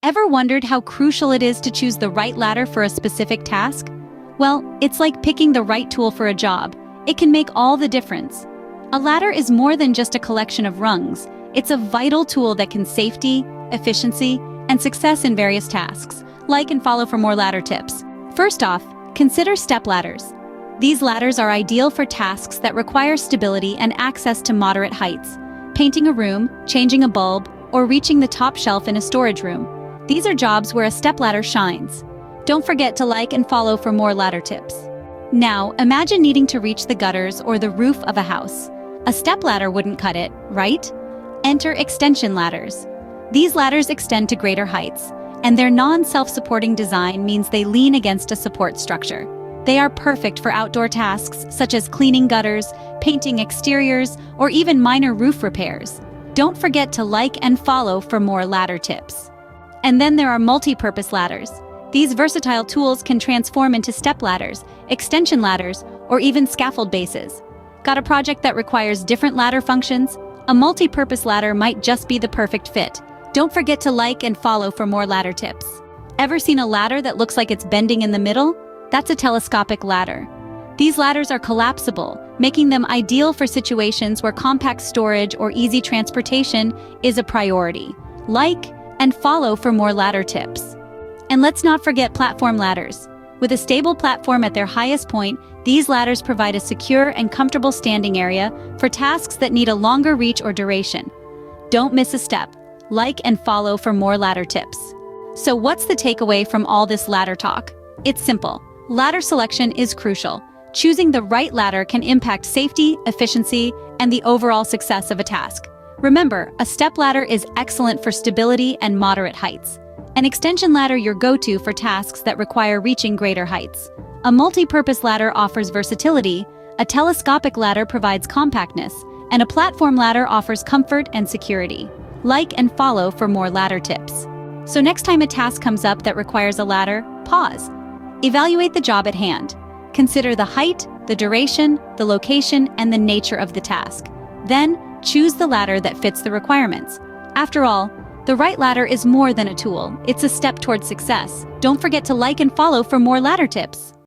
Ever wondered how crucial it is to choose the right ladder for a specific task? Well, it's like picking the right tool for a job. It can make all the difference. A ladder is more than just a collection of rungs. It's a vital tool that can safety, efficiency, and success in various tasks. Like and follow for more ladder tips. First off, consider step ladders. These ladders are ideal for tasks that require stability and access to moderate heights. Painting a room, changing a bulb, or reaching the top shelf in a storage room. These are jobs where a stepladder shines. Don't forget to like and follow for more ladder tips. Now, imagine needing to reach the gutters or the roof of a house. A stepladder wouldn't cut it, right? Enter extension ladders. These ladders extend to greater heights, and their non-self-supporting design means they lean against a support structure. They are perfect for outdoor tasks such as cleaning gutters, painting exteriors, or even minor roof repairs. Don't forget to like and follow for more ladder tips. And then there are multi-purpose ladders. These versatile tools can transform into step ladders, extension ladders, or even scaffold bases. Got a project that requires different ladder functions? A multi-purpose ladder might just be the perfect fit. Don't forget to like and follow for more ladder tips. Ever seen a ladder that looks like it's bending in the middle? That's a telescopic ladder. These ladders are collapsible, making them ideal for situations where compact storage or easy transportation is a priority. Like and follow for more ladder tips. And let's not forget platform ladders. With a stable platform at their highest point, these ladders provide a secure and comfortable standing area for tasks that need a longer reach or duration. Don't miss a step. Like and follow for more ladder tips. So what's the takeaway from all this ladder talk? It's simple. Ladder selection is crucial. Choosing the right ladder can impact safety, efficiency, and the overall success of a task. Remember, a step ladder is excellent for stability and moderate heights. An extension ladder your go-to for tasks that require reaching greater heights. A multi-purpose ladder offers versatility, a telescopic ladder provides compactness, and a platform ladder offers comfort and security. Like and follow for more ladder tips. So next time a task comes up that requires a ladder, pause. Evaluate the job at hand. Consider the height, the duration, the location, and the nature of the task. Then, choose the ladder that fits the requirements. After all, the right ladder is more than a tool, it's a step towards success. Don't forget to like and follow for more ladder tips.